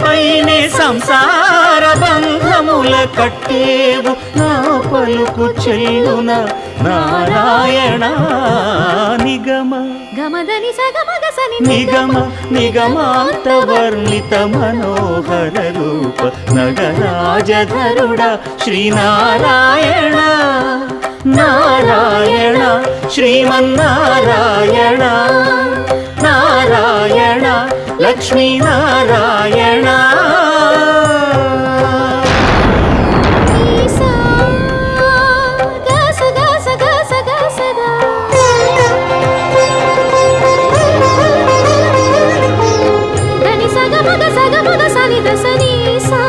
పైనే సంసార బంధముల కట్టేవు నా పలుకు చెల్లున నారాయణ నిగమ గమదని సగమగసని నిగమ నిగమాంత వర్ణిత మనోహర రూప నగరాజధరుడ శ్రీనారాయణ నారాయణ శ్రీమన్నారాయణ నారాయణ లక్ష్మీనారాయణ సగమగ సని దసని సా